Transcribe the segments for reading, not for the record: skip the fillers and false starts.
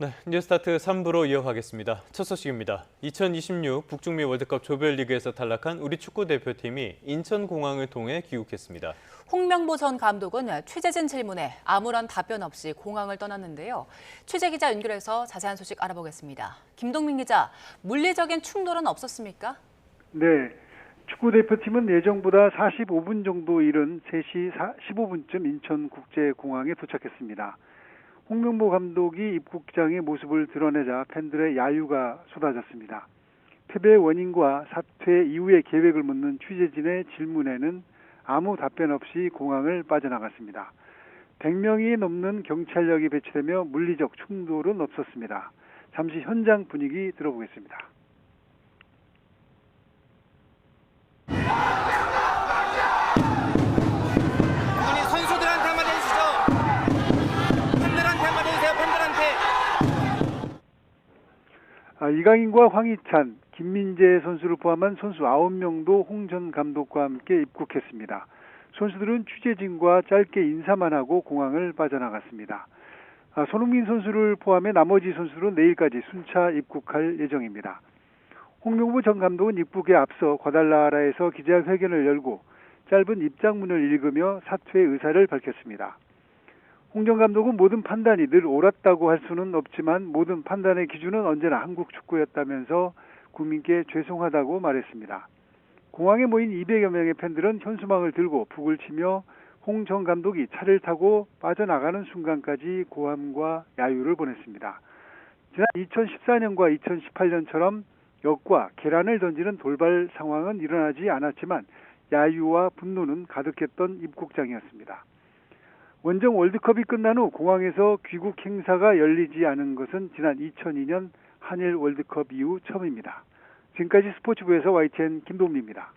네, 뉴스타트 3부로 이어가겠습니다. 첫 소식입니다. 2026 북중미 월드컵 조별리그에서 탈락한 우리 축구대표팀이 인천공항을 통해 귀국했습니다. 홍명보 전 감독은 취재진 질문에 아무런 답변 없이 공항을 떠났는데요. 취재기자 연결해서 자세한 소식 알아보겠습니다. 김동민 기자, 물리적인 충돌은 없었습니까? 네, 축구대표팀은 예정보다 45분 정도 이른 3시 15분쯤 인천국제공항에 도착했습니다. 홍명보 감독이 입국장의 모습을 드러내자 팬들의 야유가 쏟아졌습니다. 패배의 원인과 사퇴 이후의 계획을 묻는 취재진의 질문에는 아무 답변 없이 공항을 빠져나갔습니다. 100명이 넘는 경찰력이 배치되며 물리적 충돌은 없었습니다. 잠시 현장 분위기 들어보겠습니다. 선수들한테 한마디 해주시죠. 팬들한테 한마디 해주세요. 팬들한테. 이강인과 황희찬, 김민재 선수를 포함한 선수 9명도 홍 전 감독과 함께 입국했습니다. 선수들은 취재진과 짧게 인사만 하고 공항을 빠져나갔습니다. 손흥민 선수를 포함해 나머지 선수들은 내일까지 순차 입국할 예정입니다. 홍명보 전 감독은 입국에 앞서 과달라라에서 기자회견을 열고 짧은 입장문을 읽으며 사퇴의 의사를 밝혔습니다. 홍 전 감독은 모든 판단이 늘 옳았다고 할 수는 없지만 모든 판단의 기준은 언제나 한국 축구였다면서 국민께 죄송하다고 말했습니다. 공항에 모인 200여 명의 팬들은 현수막을 들고 북을 치며 홍 전 감독이 차를 타고 빠져나가는 순간까지 고함과 야유를 보냈습니다. 지난 2014년과 2018년처럼 역과 계란을 던지는 돌발 상황은 일어나지 않았지만 야유와 분노는 가득했던 입국장이었습니다. 원정 월드컵이 끝난 후 공항에서 귀국 행사가 열리지 않은 것은 지난 2002년 한일 월드컵 이후 처음입니다. 지금까지 스포츠부에서 YTN 김동민입니다.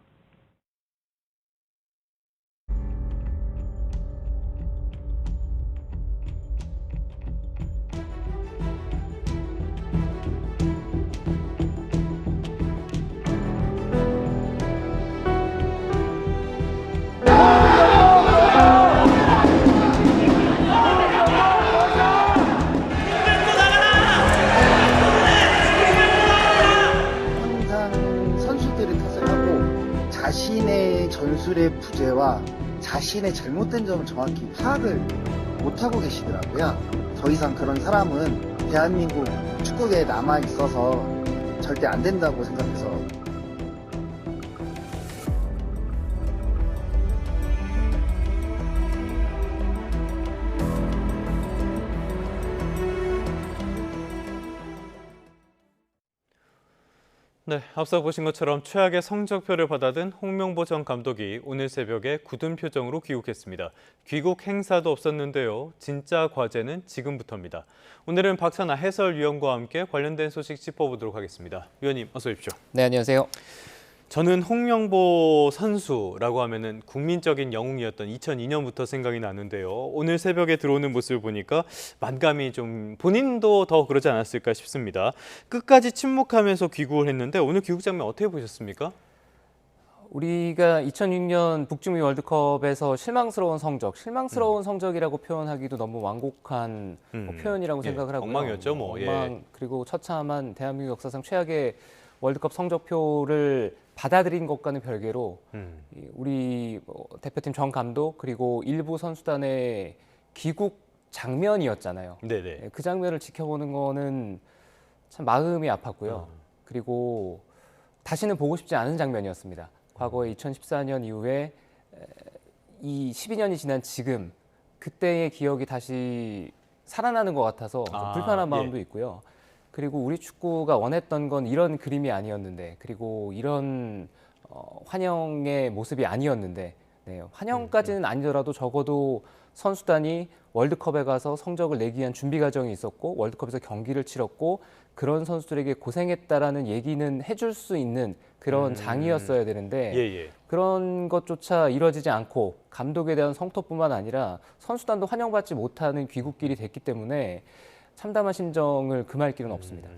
자신의 전술의 부재와 자신의 잘못된 점을 정확히 파악을 못하고 계시더라고요. 더 이상 그런 사람은 대한민국 축구계에 남아있어서 절대 안 된다고 생각해서. 네, 앞서 보신 것처럼 최악의 성적표를 받아든 홍명보 전 감독이 오늘 새벽에 굳은 표정으로 귀국했습니다. 귀국 행사도 없었는데요. 진짜 과제는 지금부터입니다. 오늘은 박찬아 해설위원과 함께 관련된 소식 짚어보도록 하겠습니다. 위원님, 어서 오십시오. 네, 안녕하세요. 저는 홍명보 선수라고 하면은 국민적인 영웅이었던 2002년부터 생각이 나는데요. 오늘 새벽에 들어오는 모습을 보니까 만감이 좀 본인도 더 그러지 않았을까 싶습니다. 끝까지 침묵하면서 귀국을 했는데 오늘 귀국 장면 어떻게 보셨습니까? 우리가 2006년 북중미 월드컵에서 실망스러운 성적이라고 표현하기도 너무 완곡한 표현이라고 생각을 하고요. 엉망이었죠, 뭐. 엉망, 그리고 처참한 대한민국 역사상 최악의 월드컵 성적표를 받아들인 것과는 별개로 우리 대표팀 전 감독 그리고 일부 선수단의 귀국 장면이었잖아요. 네네. 그 장면을 지켜보는 거는 참 마음이 아팠고요. 그리고 다시는 보고 싶지 않은 장면이었습니다. 과거에 2014년 이후에 이 12년이 지난 지금 그때의 기억이 다시 살아나는 것 같아서 좀 불편한 마음도 있고요. 그리고 우리 축구가 원했던 건 이런 그림이 아니었는데, 그리고 이런 환영의 모습이 아니었는데, 네, 환영까지는 아니더라도 적어도 선수단이 월드컵에 가서 성적을 내기 위한 준비 과정이 있었고 월드컵에서 경기를 치렀고 그런 선수들에게 고생했다라는 얘기는 해줄 수 있는 그런 장이었어야 되는데 그런 것조차 이루어지지 않고 감독에 대한 성토뿐만 아니라 선수단도 환영받지 못하는 귀국길이 됐기 때문에 참담한 심정을 금할 길은 없습니다.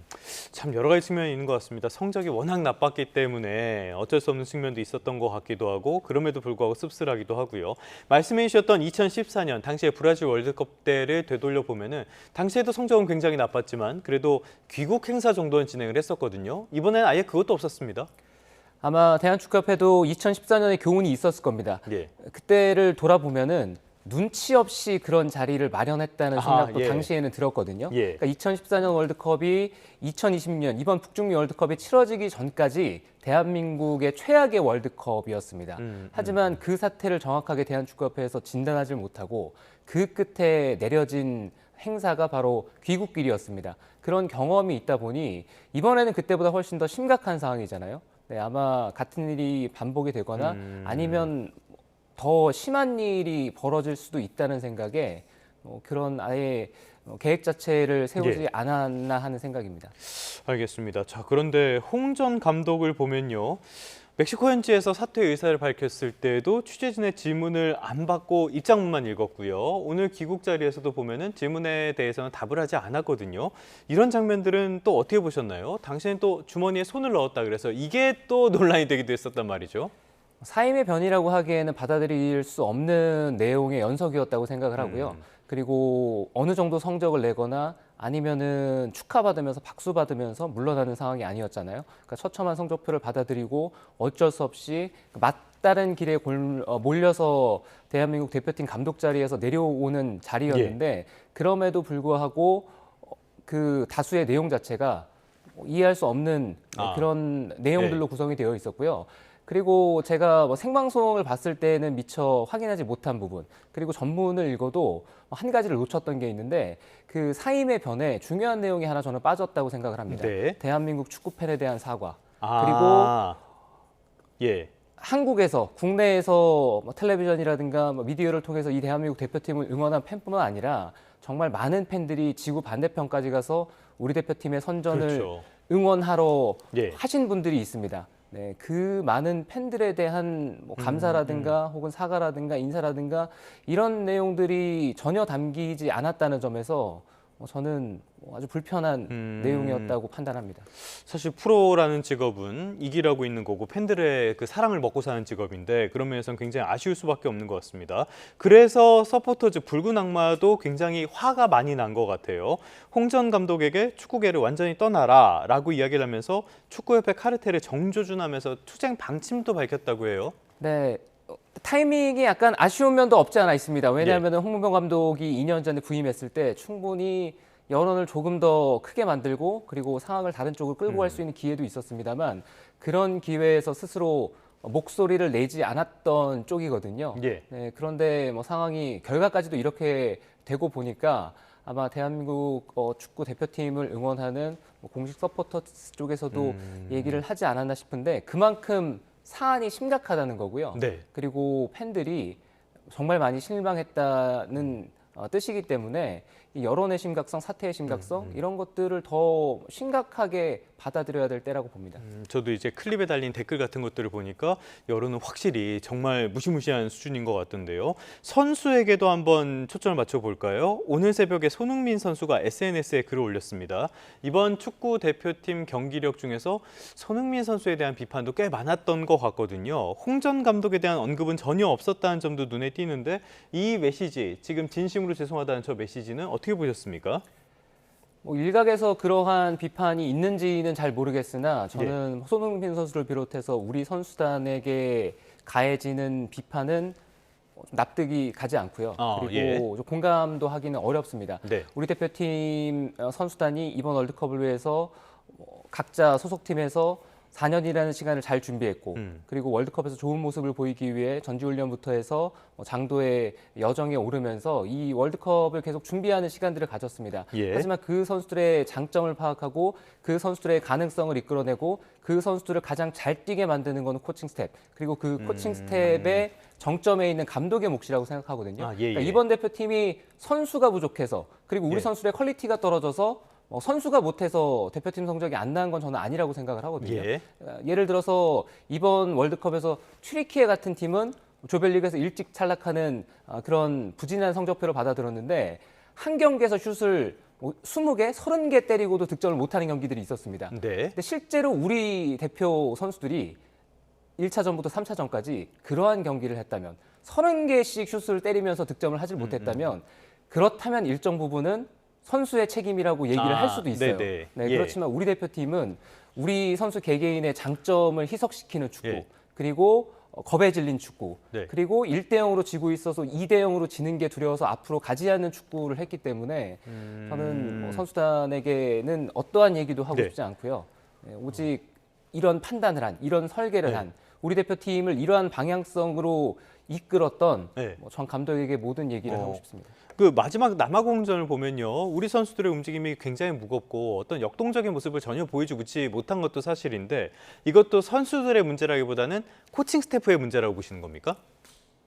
참 여러 가지 측면이 있는 것 같습니다. 성적이 워낙 나빴기 때문에 어쩔 수 없는 측면도 있었던 것 같기도 하고 그럼에도 불구하고 씁쓸하기도 하고요. 말씀해 주셨던 2014년 당시에 브라질 월드컵 때를 되돌려 보면은 당시에도 성적은 굉장히 나빴지만 그래도 귀국 행사 정도는 진행을 했었거든요. 이번에는 아예 그것도 없었습니다. 아마 대한축구협회도 2014년에 교훈이 있었을 겁니다. 예. 그때를 돌아보면은 눈치 없이 그런 자리를 마련했다는 생각도 예. 당시에는 들었거든요. 예. 그러니까 2014년 월드컵이 2026년 이번 북중미 월드컵이 치러지기 전까지 대한민국의 최악의 월드컵이었습니다. 하지만 그 사태를 정확하게 대한축구협회에서 진단하지 못하고 그 끝에 내려진 행사가 바로 귀국길이었습니다. 그런 경험이 있다 보니 이번에는 그때보다 훨씬 더 심각한 상황이잖아요. 네, 아마 같은 일이 반복이 되거나 아니면 더 심한 일이 벌어질 수도 있다는 생각에 그런 아예 계획 자체를 세우지 예. 않았나 하는 생각입니다. 알겠습니다. 자, 그런데 홍 전 감독을 보면요. 멕시코 현지에서 사퇴 의사를 밝혔을 때도 취재진의 질문을 안 받고 입장문만 읽었고요. 오늘 귀국 자리에서도 보면은 질문에 대해서는 답을 하지 않았거든요. 이런 장면들은 또 어떻게 보셨나요? 당신은 또 주머니에 손을 넣었다 그래서 이게 또 논란이 되기도 했었단 말이죠. 사임의 변이라고 하기에는 받아들일 수 없는 내용의 연속이었다고 생각을 하고요. 그리고 어느 정도 성적을 내거나 아니면은 축하받으면서 박수 받으면서 물러나는 상황이 아니었잖아요. 그러니까 처참한 성적표를 받아들이고 어쩔 수 없이 맞다른 길에 몰려서 대한민국 대표팀 감독 자리에서 내려오는 자리였는데 그럼에도 불구하고 그 다수의 내용 자체가 이해할 수 없는 그런 내용들로 구성이 되어 있었고요. 그리고 제가 뭐 생방송을 봤을 때는 미처 확인하지 못한 부분, 그리고 전문을 읽어도 한 가지를 놓쳤던 게 있는데 그 사임의 변에 중요한 내용이 하나 저는 빠졌다고 생각을 합니다. 네. 대한민국 축구 팬에 대한 사과. 예. 한국에서 국내에서 뭐 텔레비전이라든가 뭐 미디어를 통해서 이 대한민국 대표팀을 응원한 팬뿐만 아니라 정말 많은 팬들이 지구 반대편까지 가서 우리 대표팀의 선전을 그렇죠. 응원하러 예. 하신 분들이 있습니다. 네, 그 많은 팬들에 대한 뭐 감사라든가 혹은 사과라든가 인사라든가 이런 내용들이 전혀 담기지 않았다는 점에서 저는 아주 불편한 내용이었다고 판단합니다. 사실 프로라는 직업은 이기라고 있는 거고 팬들의 그 사랑을 먹고 사는 직업인데 그런 면에서는 굉장히 아쉬울 수밖에 없는 것 같습니다. 그래서 서포터즈 붉은 악마도 굉장히 화가 많이 난 것 같아요. 홍 전 감독에게 축구계를 완전히 떠나라 라고 이야기를 하면서 축구협회 카르텔을 정조준하면서 투쟁 방침도 밝혔다고 해요. 네. 타이밍이 약간 아쉬운 면도 없지 않아 있습니다. 왜냐하면 홍문병 감독이 2년 전에 부임했을 때 충분히 여론을 조금 더 크게 만들고 그리고 상황을 다른 쪽으로 끌고 갈 수 있는 기회도 있었습니다만 그런 기회에서 스스로 목소리를 내지 않았던 쪽이거든요. 예. 네, 그런데 뭐 상황이 결과까지도 이렇게 되고 보니까 아마 대한민국 축구 대표팀을 응원하는 공식 서포터 쪽에서도 얘기를 하지 않았나 싶은데 그만큼 사안이 심각하다는 거고요. 네. 그리고 팬들이 정말 많이 실망했다는 뜻이기 때문에 이 여론의 심각성, 사태의 심각성 이런 것들을 더 심각하게 받아들여야 될 때라고 봅니다. 저도 이제 클립에 달린 댓글 같은 것들을 보니까 여론은 확실히 정말 무시무시한 수준인 것 같던데요. 선수에게도 한번 초점을 맞춰볼까요? 오늘 새벽에 손흥민 선수가 SNS에 글을 올렸습니다. 이번 축구 대표팀 경기력 중에서 손흥민 선수에 대한 비판도 꽤 많았던 것 같거든요. 홍 전 감독에 대한 언급은 전혀 없었다는 점도 눈에 띄는데 이 메시지, 지금 진심으로 죄송하다는 저 메시지는 어떻게 보셨습니까? 뭐 일각에서 그러한 비판이 있는지는 잘 모르겠으나 저는 손흥민 선수를 비롯해서 우리 선수단에게 가해지는 비판은 납득이 가지 않고요. 그리고 공감도 하기는 어렵습니다. 네. 우리 대표팀 선수단이 이번 월드컵을 위해서 각자 소속팀에서 4년이라는 시간을 잘 준비했고 그리고 월드컵에서 좋은 모습을 보이기 위해 전지훈련부터 해서 장도의 여정에 오르면서 이 월드컵을 계속 준비하는 시간들을 가졌습니다. 하지만 그 선수들의 장점을 파악하고 그 선수들의 가능성을 이끌어내고 그 선수들을 가장 잘 뛰게 만드는 것은 코칭 스텝 그리고 그 코칭 스텝의 정점에 있는 감독의 몫이라고 생각하거든요. 그러니까 이번 대표팀이 선수가 부족해서 그리고 우리 선수들의 퀄리티가 떨어져서 선수가 못해서 대표팀 성적이 안 나은 건 저는 아니라고 생각을 하거든요. 예를 들어서 이번 월드컵에서 튀르키예 같은 팀은 조별리그에서 일찍 탈락하는 그런 부진한 성적표를 받아들었는데 한 경기에서 슛을 뭐 20개, 30개 때리고도 득점을 못하는 경기들이 있었습니다. 네. 근데 실제로 우리 대표 선수들이 1차전부터 3차전까지 그러한 경기를 했다면 30개씩 슛을 때리면서 득점을 하지 못했다면 그렇다면 일정 부분은 선수의 책임이라고 얘기를 할 수도 있어요. 네네. 네, 예. 그렇지만 우리 대표팀은 우리 선수 개개인의 장점을 희석시키는 축구 예. 그리고 겁에 질린 축구 네. 그리고 1대 0으로 지고 있어서 2대 0으로 지는 게 두려워서 앞으로 가지 않는 축구를 했기 때문에 저는 뭐 선수단에게는 어떠한 얘기도 하고 네. 싶지 않고요. 네, 오직 이런 판단을 한, 이런 설계를 한 우리 대표팀을 이러한 방향성으로 이끌었던 네. 전 감독에게 모든 얘기를 어. 하고 싶습니다. 그 마지막 남아공전을 보면요, 우리 선수들의 움직임이 굉장히 무겁고 어떤 역동적인 모습을 전혀 보여주지 못한 것도 사실인데 이것도 선수들의 문제라기보다는 코칭 스태프의 문제라고 보시는 겁니까?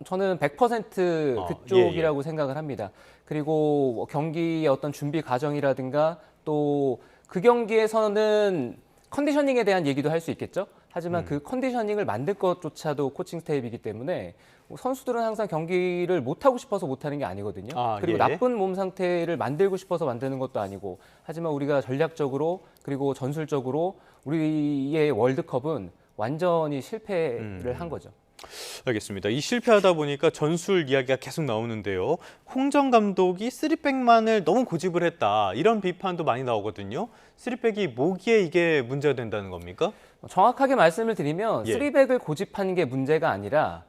저는 100% 그쪽이라고 생각을 합니다. 그리고 뭐 경기의 어떤 준비 과정이라든가 또 그 경기에서는 컨디셔닝에 대한 얘기도 할 수 있겠죠. 하지만 그 컨디셔닝을 만들 것조차도 코칭 스태프이기 때문에 선수들은 항상 경기를 못하고 싶어서 못하는 게 아니거든요. 그리고 예. 나쁜 몸 상태를 만들고 싶어서 만드는 것도 아니고 하지만 우리가 전략적으로 그리고 전술적으로 우리의 월드컵은 완전히 실패를 한 거죠. 알겠습니다. 이 실패하다 보니까 전술 이야기가 계속 나오는데요. 홍정 감독이 3백만을 너무 고집을 했다. 이런 비판도 많이 나오거든요. 3백이 뭐기에 이게 문제가 된다는 겁니까? 정확하게 말씀을 드리면 예. 3백을 고집한 게 문제가 아니라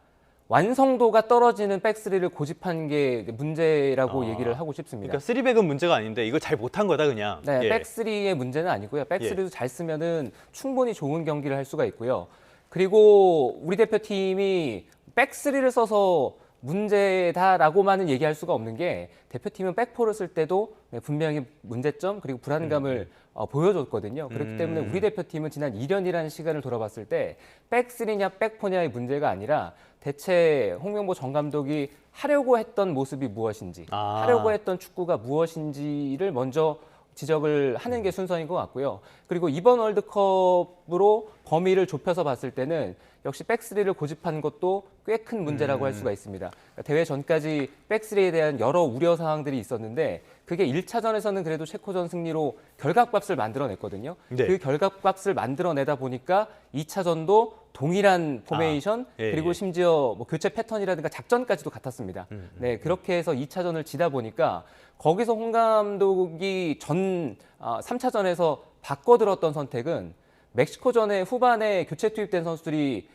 완성도가 떨어지는 백스리를 고집한 게 문제라고 얘기를 하고 싶습니다. 그러니까 3백은 문제가 아닌데 이걸 잘 못한 거다 그냥. 네, 예. 백스리의 문제는 아니고요. 백스리도 잘 쓰면은 충분히 좋은 경기를 할 수가 있고요. 그리고 우리 대표팀이 백스리를 써서 문제다라고만은 얘기할 수가 없는 게 대표팀은 백포를 쓸 때도 분명히 문제점 그리고 불안감을 보여줬거든요. 그렇기 때문에 우리 대표팀은 지난 2년이라는 시간을 돌아봤을 때 백스리냐 백포냐의 문제가 아니라 대체 홍명보 전 감독이 하려고 했던 모습이 무엇인지 하려고 했던 축구가 무엇인지를 먼저 지적을 하는 게 순서인 것 같고요. 그리고 이번 월드컵으로 범위를 좁혀서 봤을 때는 역시 백스리를 고집한 것도 꽤 큰 문제라고 할 수가 있습니다. 그러니까 대회 전까지 백스리에 대한 여러 우려 사항들이 있었는데 그게 1차전에서는 그래도 체코전 승리로 결각값을 만들어냈거든요. 네. 그 결각값을 만들어내다 보니까 2차전도 동일한 포메이션 그리고 심지어 뭐 교체 패턴이라든가 작전까지도 같았습니다. 네, 그렇게 해서 2차전을 지다 보니까 거기서 홍 감독이 3차전에서 바꿔들었던 선택은 멕시코전에 후반에 교체 투입된 선수들이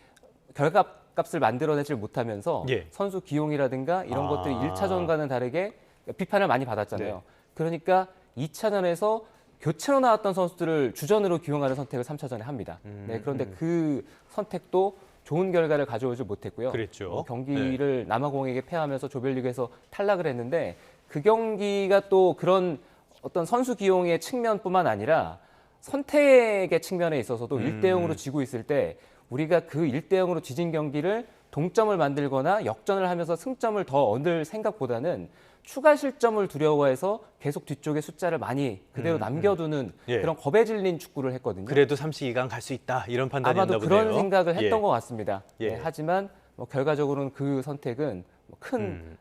결과값을 만들어내질 못하면서 예. 선수 기용이라든가 이런 것들이 1차전과는 다르게 비판을 많이 받았잖아요. 네. 그러니까 2차전에서 교체로 나왔던 선수들을 주전으로 기용하는 선택을 3차전에 합니다. 네, 그런데 그 선택도 좋은 결과를 가져오지 못했고요. 그랬죠. 경기를 남아공에게 패하면서 조별리그에서 탈락을 했는데 그 경기가 또 그런 어떤 선수 기용의 측면뿐만 아니라 선택의 측면에 있어서도 1대 0으로 지고 있을 때 우리가 그 1대 0으로 지진 경기를 동점을 만들거나 역전을 하면서 승점을 더 얻을 생각보다는 추가 실점을 두려워해서 계속 뒤쪽에 숫자를 많이 그대로 남겨두는 예. 그런 겁에 질린 축구를 했거든요. 그래도 32강 갈 수 있다 이런 판단이었나 아마도 보네요. 그런 생각을 했던 예. 것 같습니다. 예. 네, 하지만 결과적으로는 그 선택은 큰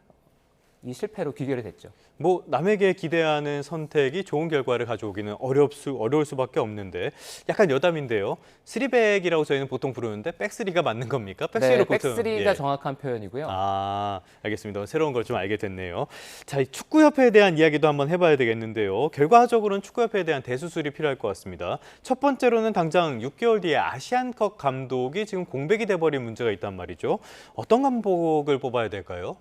이 실패로 귀결이 됐죠. 뭐 남에게 기대하는 선택이 좋은 결과를 가져오기는 어려울 수밖에 없는데 약간 여담인데요. 3백이라고 저희는 보통 부르는데 백스리가 맞는 겁니까? 백스리로 네, 보통 백스리가 정확한 표현이고요. 알겠습니다. 새로운 걸 좀 알게 됐네요. 자, 이 축구협회에 대한 이야기도 한번 해봐야 되겠는데요. 결과적으로는 축구협회에 대한 대수술이 필요할 것 같습니다. 첫 번째로는 당장 6개월 뒤에 아시안컵 감독이 지금 공백이 돼버린 문제가 있단 말이죠. 어떤 감독을 뽑아야 될까요?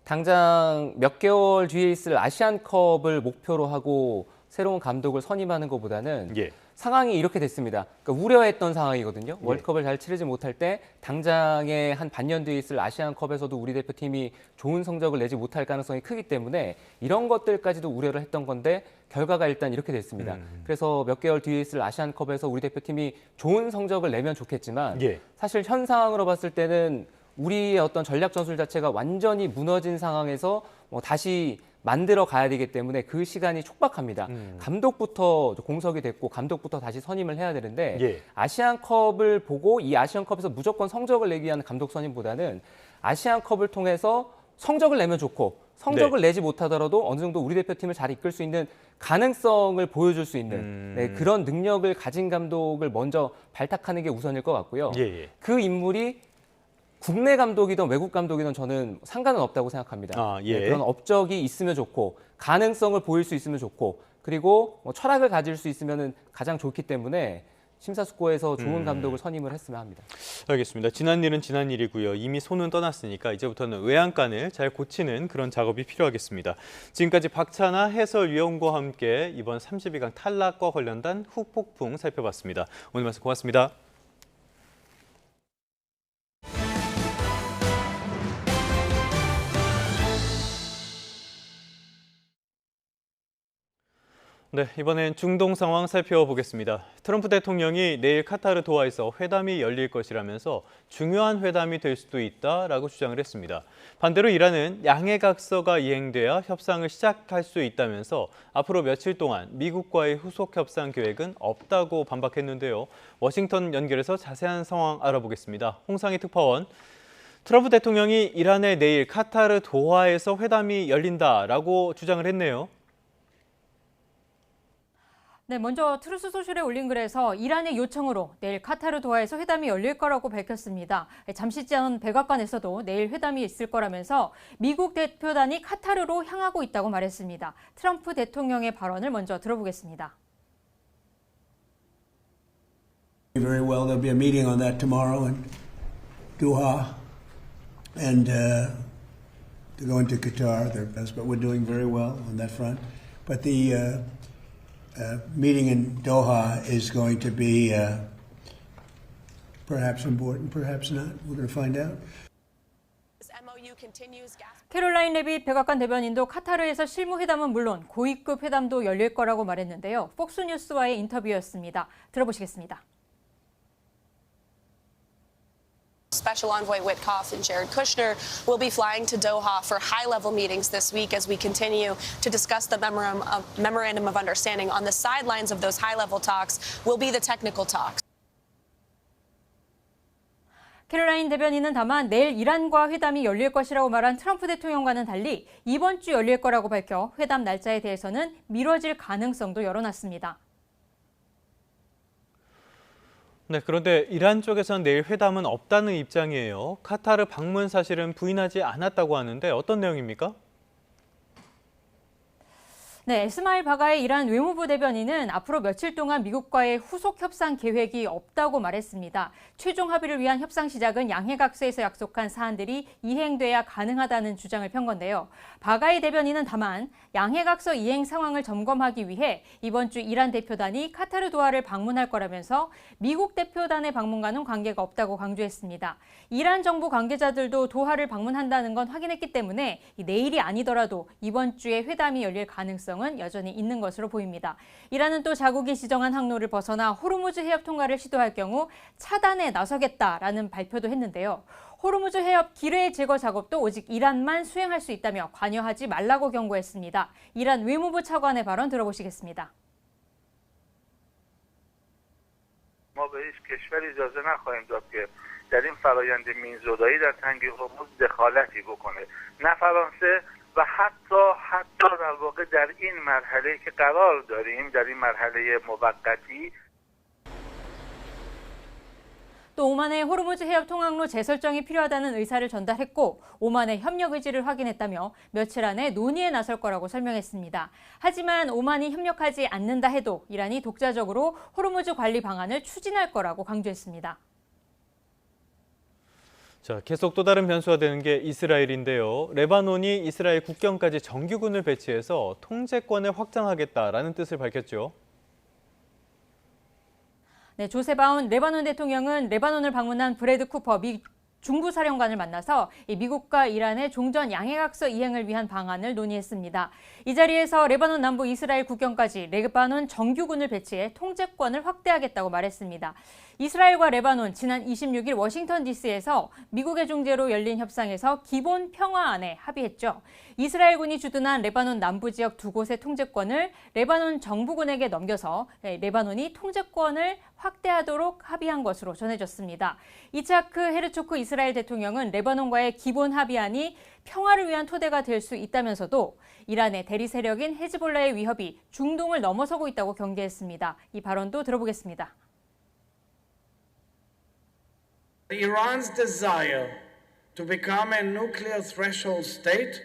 당장 몇 개월 뒤에 있을 아시안컵을 목표로 하고 새로운 감독을 선임하는 것보다는 예. 상황이 이렇게 됐습니다. 그러니까 우려했던 상황이거든요. 월드컵을 잘 치르지 못할 때 당장에 한 반년 뒤에 있을 아시안컵에서도 우리 대표팀이 좋은 성적을 내지 못할 가능성이 크기 때문에 이런 것들까지도 우려를 했던 건데 결과가 일단 이렇게 됐습니다. 그래서 몇 개월 뒤에 있을 아시안컵에서 우리 대표팀이 좋은 성적을 내면 좋겠지만 예. 사실 현 상황으로 봤을 때는 우리의 어떤 전략 전술 자체가 완전히 무너진 상황에서 다시 만들어 가야 되기 때문에 그 시간이 촉박합니다. 감독부터 공석이 됐고 감독부터 다시 선임을 해야 되는데 예. 아시안컵을 보고 이 아시안컵에서 무조건 성적을 내기 위한 감독 선임보다는 아시안컵을 통해서 성적을 내면 좋고 성적을 내지 못하더라도 어느 정도 우리 대표팀을 잘 이끌 수 있는 가능성을 보여줄 수 있는 네, 그런 능력을 가진 감독을 먼저 발탁하는 게 우선일 것 같고요. 예. 그 인물이 국내 감독이든 외국 감독이든 저는 상관은 없다고 생각합니다. 아, 예. 네, 그런 업적이 있으면 좋고 가능성을 보일 수 있으면 좋고 그리고 뭐 철학을 가질 수 있으면 가장 좋기 때문에 심사숙고해서 좋은 감독을 선임을 했으면 합니다. 알겠습니다. 지난 일은 지난 일이고요. 이미 손은 떠났으니까 이제부터는 외양간을 잘 고치는 그런 작업이 필요하겠습니다. 지금까지 박찬아 해설위원과 함께 이번 32강 탈락과 관련된 후폭풍 살펴봤습니다. 오늘 말씀 고맙습니다. 네, 이번엔 중동 상황 살펴보겠습니다. 트럼프 대통령이 내일 카타르 도하에서 회담이 열릴 것이라면서 중요한 회담이 될 수도 있다라고 주장을 했습니다. 반대로 이란은 양해각서가 이행돼야 협상을 시작할 수 있다면서 앞으로 며칠 동안 미국과의 후속 협상 계획은 없다고 반박했는데요. 워싱턴 연결해서 자세한 상황 알아보겠습니다. 홍상희 특파원. 트럼프 대통령이 이란에 내일 카타르 도하에서 회담이 열린다라고 주장을 했네요. 네, 먼저 트루스 소셜에 올린 글에서 이란의 요청으로 내일 카타르 도하에서 회담이 열릴 거라고 밝혔습니다. 잠시 전 백악관에서도 내일 회담이 있을 거라면서 미국 대표단이 카타르로 향하고 있다고 말했습니다. 트럼프 대통령의 발언을 먼저 들어보겠습니다. Very well, there'll be a meeting on that tomorrow in Doha, and to go into Qatar. But we're doing very well on that front. But the meeting in Doha is going to be perhaps important, perhaps not. We're going to find out. 캐롤라인 레빗 백악관 대변인도 카타르에서 실무회담은 물론 고위급 회담도 열릴 거라고 말했는데요. 폭스뉴스와의 인터뷰였습니다. 들어보시겠습니다. Special Envoy Witkoff and Jared Kushner will be flying to Doha for high-level meetings this week as we continue to discuss the memorandum of understanding. On the sidelines of those high-level talks will be the technical talks. 캐롤라인 대변인은 다만 내일 이란과 회담이 열릴 것이라고 말한 트럼프 대통령과는 달리 이번 주 열릴 거라고 밝혀 회담 날짜에 대해서는 미뤄질 가능성도 열어놨습니다. 네, 그런데 이란 쪽에서는 내일 회담은 없다는 입장이에요. 카타르 방문 사실은 부인하지 않았다고 하는데 어떤 내용입니까? 네, 에스마일 바가의 이란 외무부 대변인은 앞으로 며칠 동안 미국과의 후속 협상 계획이 없다고 말했습니다. 최종 합의를 위한 협상 시작은 양해각서에서 약속한 사안들이 이행돼야 가능하다는 주장을 편 건데요. 바가의 대변인은 다만 양해각서 이행 상황을 점검하기 위해 이번 주 이란 대표단이 카타르 도하를 방문할 거라면서 미국 대표단의 방문과는 관계가 없다고 강조했습니다. 이란 정부 관계자들도 도하를 방문한다는 건 확인했기 때문에 내일이 아니더라도 이번 주에 회담이 열릴 가능성은 여전히 있는 것으로 보입니다. 이란은 또 자국이 지정한 항로를 벗어나 호르무즈 해협 통과를 시도할 경우 차단에 나서겠다라는 발표도 했는데요. 호르무즈 해협 기뢰 제거 작업도 오직 이란만 수행할 수 있다며 관여하지 말라고 경고했습니다. 이란 외무부 차관의 발언 들어보시겠습니다. ما به هیچ کشوری اجازه نخواهیم داد که در این فرایند مینزدایی در تنگه هرمز دخالتی بکنه. نه فرانسه و حتی در واقع در این مرحله که قرار داریم در این مرحله موقتی 또 오만의 호르무즈 해협 통항로 재설정이 필요하다는 의사를 전달했고 오만의 협력 의지를 확인했다며 며칠 안에 논의에 나설 거라고 설명했습니다. 하지만 오만이 협력하지 않는다 해도 이란이 독자적으로 호르무즈 관리 방안을 추진할 거라고 강조했습니다. 자, 계속 또 다른 변수가 되는 게 이스라엘인데요. 레바논이 이스라엘 국경까지 정규군을 배치해서 통제권을 확장하겠다라는 뜻을 밝혔죠. 네, 조셉 아운 레바논 대통령은 레바논을 방문한 브래드 쿠퍼 미 중부 사령관을 만나서 미국과 이란의 종전 양해각서 이행을 위한 방안을 논의했습니다. 이 자리에서 레바논 남부 이스라엘 국경까지 레바논 정규군을 배치해 통제권을 확대하겠다고 말했습니다. 이스라엘과 레바논 지난 26일 워싱턴 DC에서 미국의 중재로 열린 협상에서 기본 평화안에 합의했죠. 이스라엘군이 주둔한 레바논 남부 지역 두 곳의 통제권을 레바논 정부군에게 넘겨서 레바논이 통제권을 확대하도록 합의한 것으로 전해졌습니다. 이차크 헤르초크 이스라엘 대통령은 레바논과의 기본 합의안이 평화를 위한 토대가 될 수 있다면서도 이란의 대리 세력인 헤즈볼라의 위협이 중동을 넘어서고 있다고 경계했습니다. 이 발언도 들어보겠습니다. Iran's desire to become a nuclear threshold state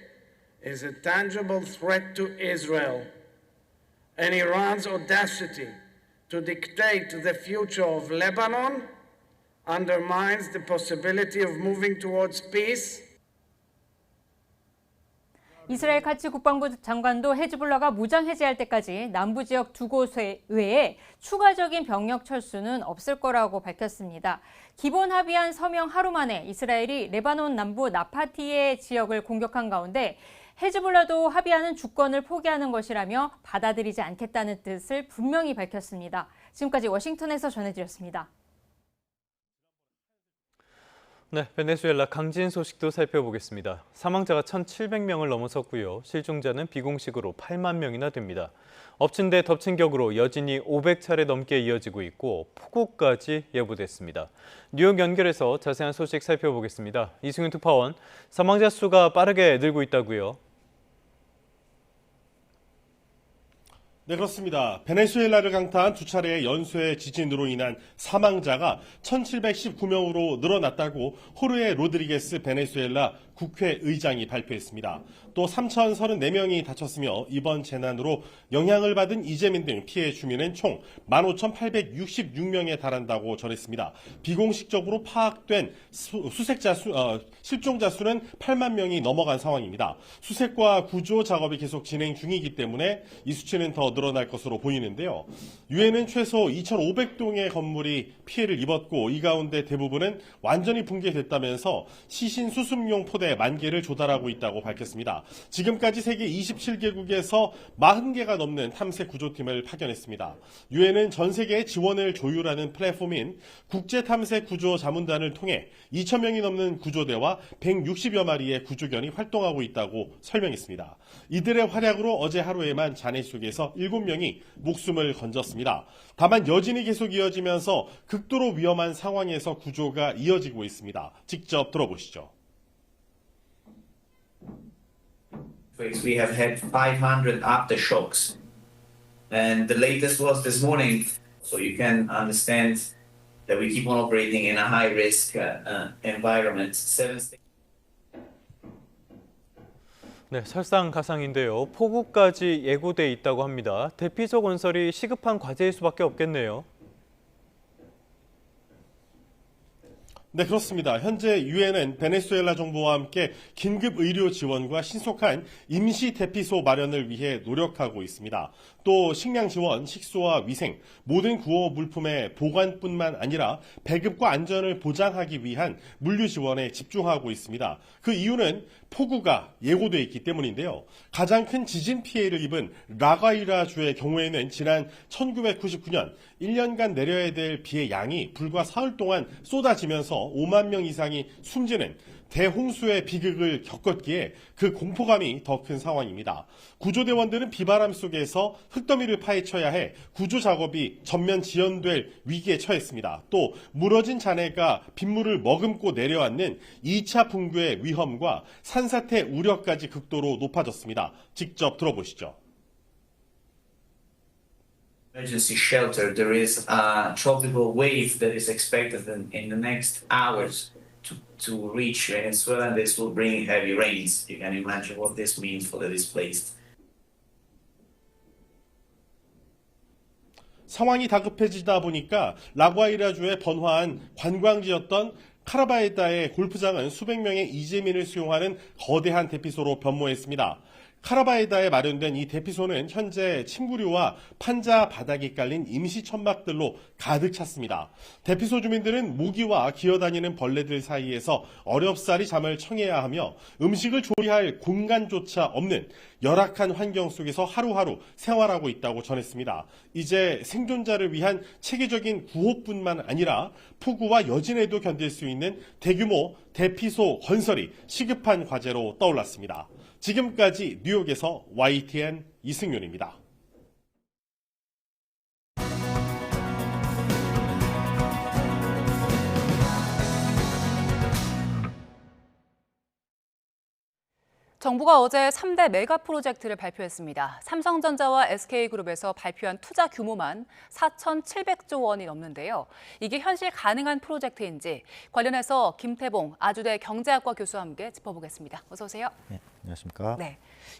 is a tangible threat to Israel, and Iran's audacity to dictate the future of Lebanon undermines the possibility of moving towards peace. 이스라엘 카츠 국방부 장관도 헤즈볼라가 무장 해제할 때까지 남부 지역 두 곳 외에 추가적인 병력 철수는 없을 거라고 밝혔습니다. 기본 합의안 서명 하루 만에 이스라엘이 레바논 남부 나파티의 지역을 공격한 가운데 헤즈볼라도 합의안은 주권을 포기하는 것이라며 받아들이지 않겠다는 뜻을 분명히 밝혔습니다. 지금까지 워싱턴에서 전해드렸습니다. 네, 베네수엘라 강진 소식도 살펴보겠습니다. 사망자가 1,700명을 넘어섰고요. 실종자는 비공식으로 8만 명이나 됩니다. 엎친 데 덮친 격으로 여진이 500차례 넘게 이어지고 있고 폭우까지 예보됐습니다. 뉴욕 연결해서 자세한 소식 살펴보겠습니다. 이승윤 특파원, 사망자 수가 빠르게 늘고 있다고요? 네, 그렇습니다. 베네수엘라를 강타한 두 차례의 연쇄 지진으로 인한 사망자가 1,719명으로 늘어났다고 호르헤 로드리게스 베네수엘라 국회의장이 발표했습니다. 또 3,034명이 다쳤으며 이번 재난으로 영향을 받은 이재민 등 피해 주민은 총 15,866명에 달한다고 전했습니다. 비공식적으로 파악된 실종자 수는 8만 명이 넘어간 상황입니다. 수색과 구조 작업이 계속 진행 중이기 때문에 이 수치는 더 늘어날 것으로 보이는데요. 유엔은 최소 2,500동의 건물이 피해를 입었고 이 가운데 대부분은 완전히 붕괴됐다면서 시신 수습용 포대 10,000개를 조달하고 있다고 밝혔습니다. 지금까지 세계 27개국에서 40개가 넘는 탐색 구조팀을 파견했습니다. 유엔은 전 세계의 지원을 조율하는 플랫폼인 국제탐색구조자문단을 통해 2,000명이 넘는 구조대와 160여 마리의 구조견이 활동하고 있다고 설명했습니다. 이들의 활약으로 어제 하루에만 잔해 속에서 7명이 목숨을 건졌습니다. 다만 여진이 계속 이어지면서 극도로 위험한 상황에서 구조가 이어지고 있습니다. 직접 들어보시죠. We have had 500 aftershocks, and the latest was this morning. So you can understand that we keep on operating in a high-risk environment. 네, 설상가상인데요. 폭우까지 예고돼 있다고 합니다. 대피소 건설이 시급한 과제일 수밖에 없겠네요. 네, 그렇습니다. 현재 유엔은 베네수엘라 정부와 함께 긴급 의료 지원과 신속한 임시 대피소 마련을 위해 노력하고 있습니다. 또 식량 지원, 식수와 위생, 모든 구호 물품의 보관뿐만 아니라 배급과 안전을 보장하기 위한 물류 지원에 집중하고 있습니다. 그 이유는 폭우가 예고돼 있기 때문인데요. 가장 큰 지진 피해를 입은 라과이라주의 경우에는 지난 1999년 1년간 내려야 될 비의 양이 불과 사흘 동안 쏟아지면서 5만 명 이상이 숨지는 대홍수의 비극을 겪었기에 그 공포감이 더 큰 상황입니다. 구조대원들은 비바람 속에서 흙더미를 파헤쳐야 해 구조 작업이 전면 지연될 위기에 처했습니다. 또 무너진 잔해가 빗물을 머금고 내려앉는 2차 붕괴의 위험과 산사태 우려까지 극도로 높아졌습니다. 직접 들어보시죠. Emergency shelter. There is a tropical wave that is expected in the next hours to reach Venezuela, and this will bring heavy rains. You can imagine what this means for the displaced. 상황이 다급해지다 보니까 라과이라주에 번화한 관광지였던 카라바에다의 골프장은 수백 명의 이재민을 수용하는 거대한 대피소로 변모했습니다. 카라바이다에 마련된 이 대피소는 현재 침구류와 판자 바닥이 깔린 임시 천막들로 가득 찼습니다. 대피소 주민들은 모기와 기어다니는 벌레들 사이에서 어렵사리 잠을 청해야 하며 음식을 조리할 공간조차 없는 열악한 환경 속에서 하루하루 생활하고 있다고 전했습니다. 이제 생존자를 위한 체계적인 구호뿐만 아니라 폭우와 여진에도 견딜 수 있는 대규모 대피소 건설이 시급한 과제로 떠올랐습니다. 지금까지 뉴욕에서 YTN 이승윤입니다. 정부가 어제 3대 메가 프로젝트를 발표했습니다. 삼성전자와 SK그룹에서 발표한 투자 규모만 4,700조 원이 넘는데요. 이게 현실 가능한 프로젝트인지 관련해서 김태봉 아주대 경제학과 교수와 함께 짚어보겠습니다. 어서 오세요. 네, 안녕하십니까. 네,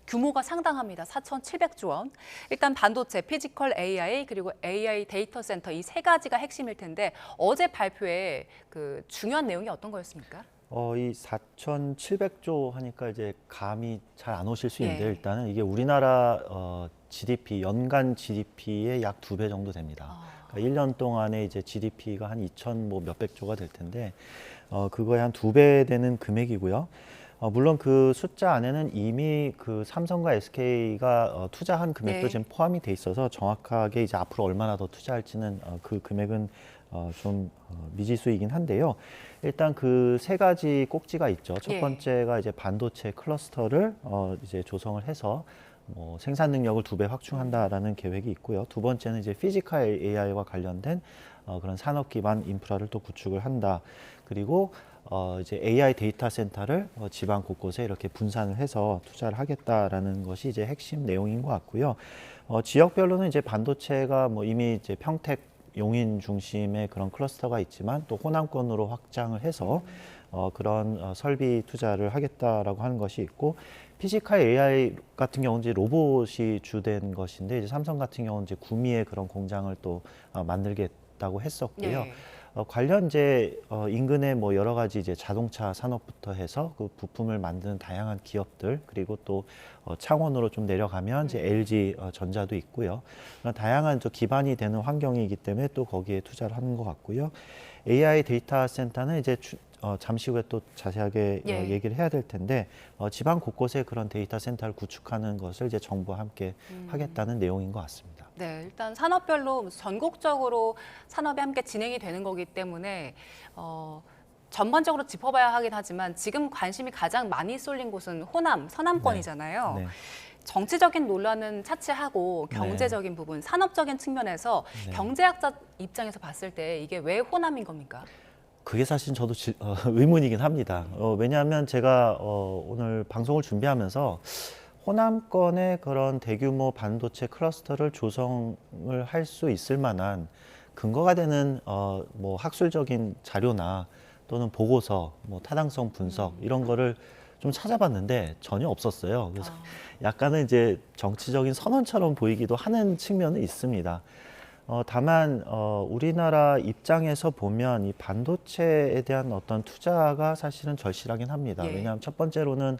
규모가 상당합니다. 4,700조 원. 일단 반도체, 피지컬 AI 그리고 AI 데이터 센터 이 세 가지가 핵심일 텐데 어제 발표에 그 중요한 내용이 어떤 거였습니까? 이 4,700조 하니까 이제 감이 잘 안 오실 수 있는데 예. 일단은 이게 우리나라 GDP 연간 GDP의 약 2배 정도 됩니다. 그러니까 1년 동안에 이제 GDP가 한 2,000 뭐 몇백 조가 될 텐데 그거에 한 2배 되는 금액이고요. 물론 그 숫자 안에는 이미 그 삼성과 SK가 투자한 금액도 네. 지금 포함이 돼 있어서 정확하게 이제 앞으로 얼마나 더 투자할지는 그 금액은 좀 미지수이긴 한데요. 일단 그 세 가지 꼭지가 있죠. 첫 예. 번째가 이제 반도체 클러스터를 이제 조성을 해서 뭐 생산 능력을 2배 확충한다라는 계획이 있고요. 두 번째는 이제 피지컬 AI와 관련된 그런 산업 기반 인프라를 또 구축을 한다. 그리고 이제 AI 데이터 센터를 지방 곳곳에 이렇게 분산을 해서 투자를 하겠다라는 것이 이제 핵심 내용인 것 같고요. 지역별로는 이제 반도체가 뭐 이미 이제 평택 용인 중심의 그런 클러스터가 있지만 또 호남권으로 확장을 해서 그런 설비 투자를 하겠다라고 하는 것이 있고 피지컬 AI 같은 경우는 이제 로봇이 주된 것인데 이제 삼성 같은 경우는 이제 구미의 그런 공장을 또 만들겠다고 했었고요. 네. 관련 이제 인근의 뭐 여러 가지 이제 자동차 산업부터 해서 그 부품을 만드는 다양한 기업들 그리고 또 창원으로 좀 내려가면 이제 LG 전자도 있고요. 다양한 저 기반이 되는 환경이기 때문에 또 거기에 투자를 하는 것 같고요. AI 데이터 센터는 이제 잠시 후에 또 자세하게 예. 얘기를 해야 될 텐데 지방 곳곳에 그런 데이터 센터를 구축하는 것을 이제 정부와 함께 하겠다는 내용인 것 같습니다. 네, 일단 산업별로 전국적으로 산업이 함께 진행이 되는 거기 때문에 전반적으로 짚어봐야 하긴 하지만 지금 관심이 가장 많이 쏠린 곳은 호남, 서남권이잖아요. 네. 정치적인 논란은 차치하고 경제적인 부분, 산업적인 측면에서 경제학자 입장에서 봤을 때 이게 왜 호남인 겁니까? 그게 사실 저도 의문이긴 합니다. 왜냐하면 제가 오늘 방송을 준비하면서 호남권의 그런 대규모 반도체 클러스터를 조성을 할 수 있을 만한 근거가 되는 뭐 학술적인 자료나 또는 보고서, 뭐 타당성 분석 이런 거를 좀 찾아봤는데 전혀 없었어요. 그래서 약간은 이제 정치적인 선언처럼 보이기도 하는 측면은 있습니다. 다만 우리나라 입장에서 보면 이 반도체에 대한 어떤 투자가 사실은 절실하긴 합니다. 예. 왜냐하면 첫 번째로는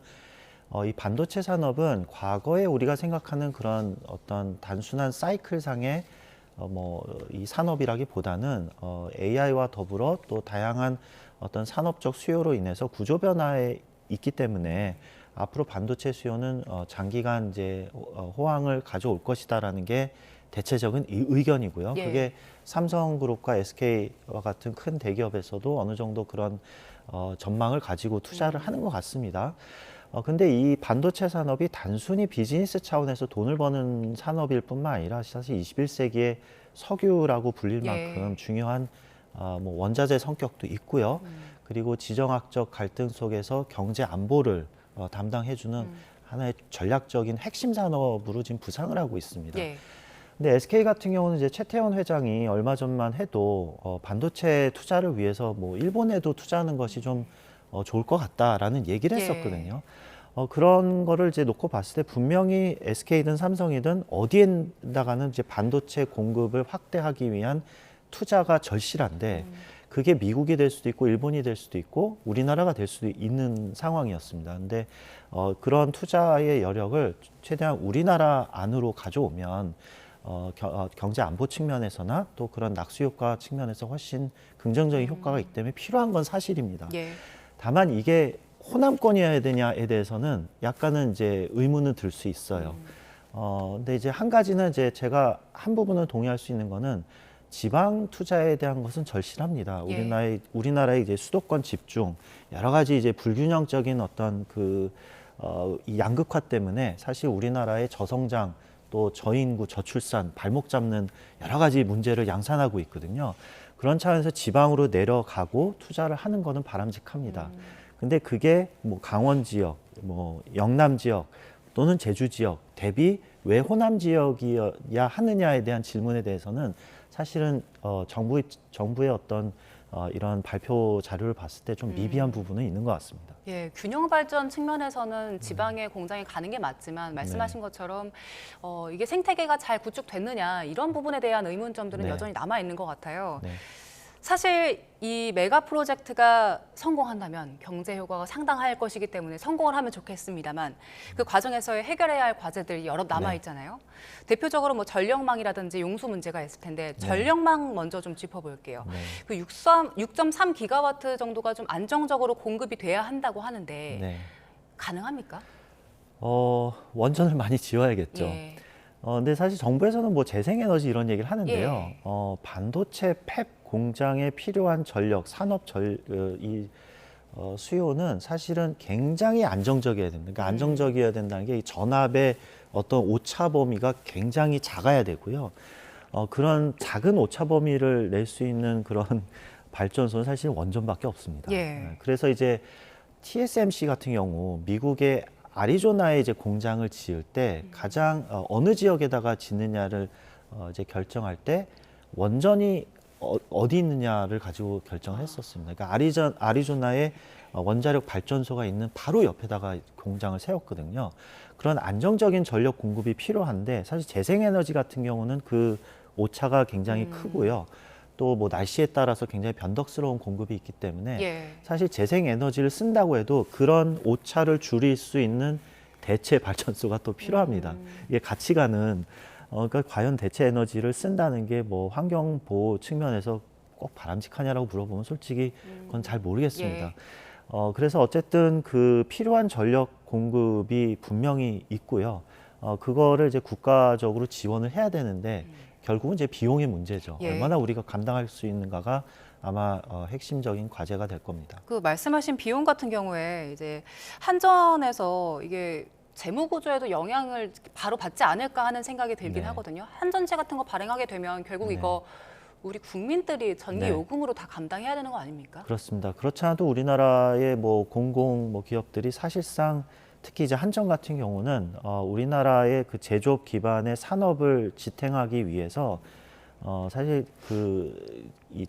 이 반도체 산업은 과거에 우리가 생각하는 그런 어떤 단순한 사이클상의 이 산업이라기보다는 AI와 더불어 또 다양한 어떤 산업적 수요로 인해서 구조 변화에 있기 때문에 앞으로 반도체 수요는 장기간 이제 호황을 가져올 것이다라는 게 대체적인 의견이고요. 예. 그게 삼성그룹과 SK와 같은 큰 대기업에서도 어느 정도 그런 전망을 가지고 투자를 하는 것 같습니다. 근데 이 반도체 산업이 단순히 비즈니스 차원에서 돈을 버는 산업일 뿐만 아니라 사실 21세기의 석유라고 불릴 만큼 중요한 뭐 원자재 성격도 있고요. 그리고 지정학적 갈등 속에서 경제 안보를 담당해주는 하나의 전략적인 핵심 산업으로 지금 부상을 하고 있습니다. 예. 근데 SK 같은 경우는 이제 최태원 회장이 얼마 전만 해도 반도체 투자를 위해서 뭐 일본에도 투자하는 것이 좀 좋을 것 같다라는 얘기를 했었거든요. 그런 거를 이제 놓고 봤을 때 분명히 SK든 삼성이든 어디에다가는 이제 반도체 공급을 확대하기 위한 투자가 절실한데 그게 미국이 될 수도 있고 일본이 될 수도 있고 우리나라가 될 수도 있는 상황이었습니다. 근데 그런 투자의 여력을 최대한 우리나라 안으로 가져오면 경제 안보 측면에서나 또 그런 낙수 효과 측면에서 훨씬 긍정적인 효과가 있기 때문에 필요한 건 사실입니다. 예. 다만 이게 호남권이어야 되냐에 대해서는 약간은 이제 의문은 들 수 있어요. 근데 이제 한 가지는 이제 제가 한 부분은 동의할 수 있는 거는 지방 투자에 대한 것은 절실합니다. 예. 우리나라의 이제 수도권 집중, 여러 가지 이제 불균형적인 어떤 이 양극화 때문에 사실 우리나라의 저성장 또 저인구, 저출산, 발목 잡는 여러 가지 문제를 양산하고 있거든요. 그런 차원에서 지방으로 내려가고 투자를 하는 거는 바람직합니다. 근데 그게 뭐 강원 지역, 뭐 영남 지역 또는 제주 지역 대비 왜 호남 지역이어야 하느냐에 대한 질문에 대해서는 사실은 정부의 어떤 이런 발표 자료를 봤을 때 좀 미비한 부분은 있는 것 같습니다. 예, 균형 발전 측면에서는 지방에 공장이 가는 게 맞지만 말씀하신 것처럼 이게 생태계가 잘 구축됐느냐 이런 부분에 대한 의문점들은 네. 여전히 남아 있는 것 같아요. 네. 사실 이 메가 프로젝트가 성공한다면 경제 효과가 상당할 것이기 때문에 성공을 하면 좋겠습니다만 그 과정에서의 해결해야 할 과제들이 여러 남아 있잖아요. 대표적으로 뭐 전력망이라든지 용수 문제가 있을 텐데 전력망 먼저 좀 짚어볼게요. 그 6.3 기가와트 정도가 좀 안정적으로 공급이 돼야 한다고 하는데 가능합니까? 원전을 많이 지어야겠죠. 예. 근데 사실 정부에서는 뭐 재생에너지 이런 얘기를 하는데요. 반도체 팹 공장에 필요한 전력, 수요는 사실은 굉장히 안정적이어야 됩니다. 그러니까 안정적이어야 된다는 게 이 전압의 어떤 오차 범위가 굉장히 작아야 되고요. 그런 작은 오차 범위를 낼 수 있는 그런 발전소는 사실 원전밖에 없습니다. 그래서 이제 TSMC 같은 경우 미국의 아리조나에 이제 공장을 지을 때 가장 어느 지역에다가 짓느냐를 이제 결정할 때 원전이 어디 있느냐를 가지고 결정을 했었습니다. 그러니까 아리조나에 원자력 발전소가 있는 바로 옆에다가 공장을 세웠거든요. 그런 안정적인 전력 공급이 필요한데 사실 재생에너지 같은 경우는 그 오차가 굉장히 크고요. 또 뭐 날씨에 따라서 굉장히 변덕스러운 공급이 있기 때문에 사실 재생에너지를 쓴다고 해도 그런 오차를 줄일 수 있는 대체 발전소가 또 필요합니다. 이게 같이 가는 그러니까 과연 대체 에너지를 쓴다는 게 뭐 환경 보호 측면에서 꼭 바람직하냐라고 물어보면 솔직히 그건 잘 모르겠습니다. 그래서 어쨌든 그 필요한 전력 공급이 분명히 있고요. 그거를 이제 국가적으로 지원을 해야 되는데 결국은 이제 비용의 문제죠. 얼마나 우리가 감당할 수 있는가가 아마 핵심적인 과제가 될 겁니다. 그 말씀하신 비용 같은 경우에 이제 한전에서 이게 재무 구조에도 영향을 바로 받지 않을까 하는 생각이 들긴 하거든요. 한전체 같은 거 발행하게 되면 결국 이거 우리 국민들이 전기 요금으로 다 감당해야 되는 거 아닙니까? 그렇습니다. 그렇지 않아도 우리나라의 뭐 공공 기업들이 사실상 특히 이제 한전 같은 경우는 우리나라의 그 제조업 기반의 산업을 지탱하기 위해서 사실 이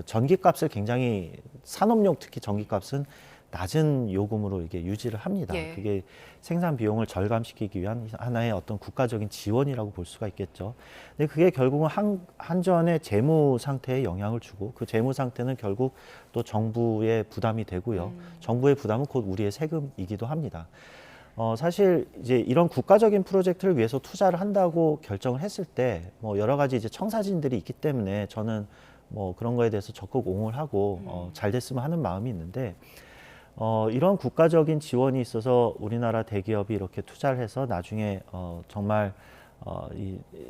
전기값을 굉장히 산업용 특히 전기값은 낮은 요금으로 이게 유지를 합니다. 그게 생산 비용을 절감시키기 위한 하나의 어떤 국가적인 지원이라고 볼 수가 있겠죠. 근데 그게 결국은 한전의 재무 상태에 영향을 주고 그 재무 상태는 결국 또 정부의 부담이 되고요. 정부의 부담은 곧 우리의 세금이기도 합니다. 사실 이제 이런 국가적인 프로젝트를 위해서 투자를 한다고 결정을 했을 때 뭐 여러 가지 이제 청사진들이 있기 때문에 저는 뭐 그런 거에 대해서 적극 옹호를 하고 잘 됐으면 하는 마음이 있는데 이런 국가적인 지원이 있어서 우리나라 대기업이 이렇게 투자를 해서 나중에 정말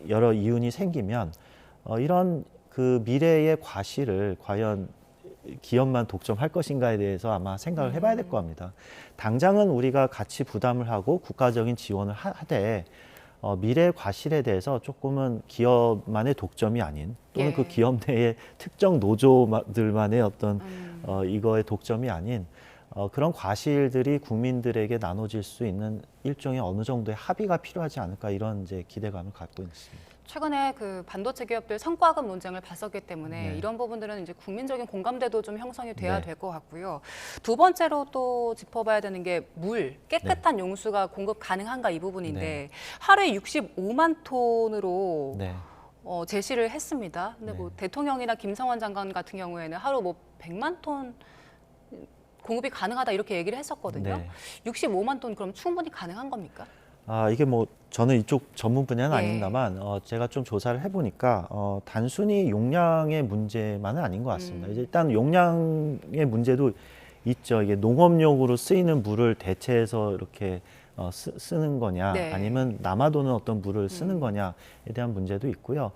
여러 이윤이 생기면 이런 그 미래의 과실을 과연 기업만 독점할 것인가에 대해서 아마 생각을 해봐야 될 겁니다. 당장은 우리가 같이 부담을 하고 국가적인 지원을 하되 미래의 과실에 대해서 조금은 기업만의 독점이 아닌 또는 그 기업 내의 특정 노조들만의 어떤 이거의 독점이 아닌 그런 과실들이 국민들에게 나눠질 수 있는 일종의 어느 정도의 합의가 필요하지 않을까 이런 이제 기대감을 갖고 있습니다. 최근에 그 반도체 기업들 성과급 논쟁을 봤었기 때문에 이런 부분들은 이제 국민적인 공감대도 좀 형성이 돼야 될 것 같고요. 두 번째로 또 짚어봐야 되는 게 깨끗한 용수가 공급 가능한가 이 부분인데 하루에 65만 톤으로 제시를 했습니다. 근데 뭐 대통령이나 김성환 장관 같은 경우에는 하루 뭐 100만 톤 공급이 가능하다 이렇게 얘기를 했었거든요. 네. 65만 톤 그럼 충분히 가능한 겁니까? 이게 뭐 저는 이쪽 전문 분야는 예. 아닙니다만 제가 좀 조사를 해보니까 단순히 용량의 문제만은 아닌 것 같습니다. 이제 일단 용량의 문제도 있죠. 이게 농업용으로 쓰이는 물을 대체해서 이렇게 쓰는 거냐, 네. 아니면 남아도는 어떤 물을 쓰는 거냐에 대한 문제도 있고요.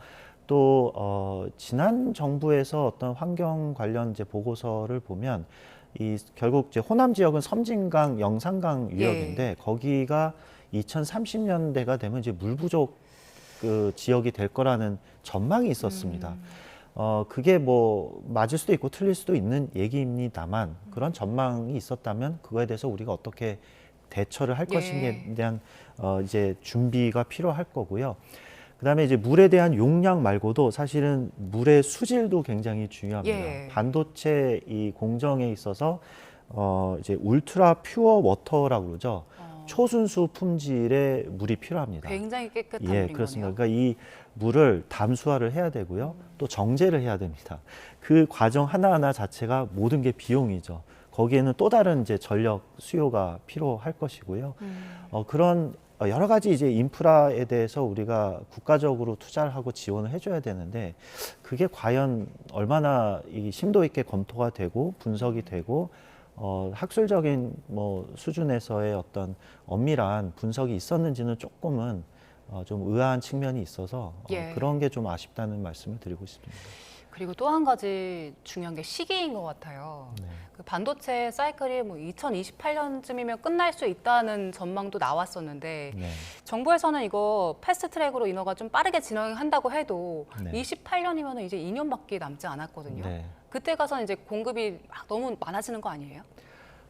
또 지난 정부에서 어떤 환경 관련 이제 보고서를 보면 결국 이제 호남 지역은 섬진강, 영산강 유역인데 거기가 2030년대가 되면 이제 물 부족 그 지역이 될 거라는 전망이 있었습니다. 그게 뭐 맞을 수도 있고 틀릴 수도 있는 얘기입니다만 그런 전망이 있었다면 그거에 대해서 우리가 어떻게 대처를 할 것인지에 대한 이제 준비가 필요할 거고요. 그다음에 이제 물에 대한 용량 말고도 사실은 물의 수질도 굉장히 중요합니다. 반도체 이 공정에 있어서 이제 울트라 퓨어 워터라고 그러죠. 초순수 품질의 물이 필요합니다. 굉장히 깨끗한 예, 물인 그렇습니다. 거네요. 그러니까 이 물을 담수화를 해야 되고요. 또 정제를 해야 됩니다. 그 과정 하나하나 자체가 모든 게 비용이죠. 거기에는 또 다른 이제 전력 수요가 필요할 것이고요. 그런 여러 가지 이제 인프라에 대해서 우리가 국가적으로 투자를 하고 지원을 해줘야 되는데 그게 과연 얼마나 심도 있게 검토가 되고 분석이 되고 학술적인 뭐 수준에서의 어떤 엄밀한 분석이 있었는지는 조금은 좀 의아한 측면이 있어서 그런 게 좀 아쉽다는 말씀을 드리고 싶습니다. 그리고 또 한 가지 중요한 게 시기인 것 같아요. 그 반도체 사이클이 뭐 2028년쯤이면 끝날 수 있다는 전망도 나왔었는데 정부에서는 이거 패스트트랙으로 인허가 좀 빠르게 진행한다고 해도 28년이면 이제 2년밖에 남지 않았거든요. 그때 가서는 이제 공급이 너무 많아지는 거 아니에요?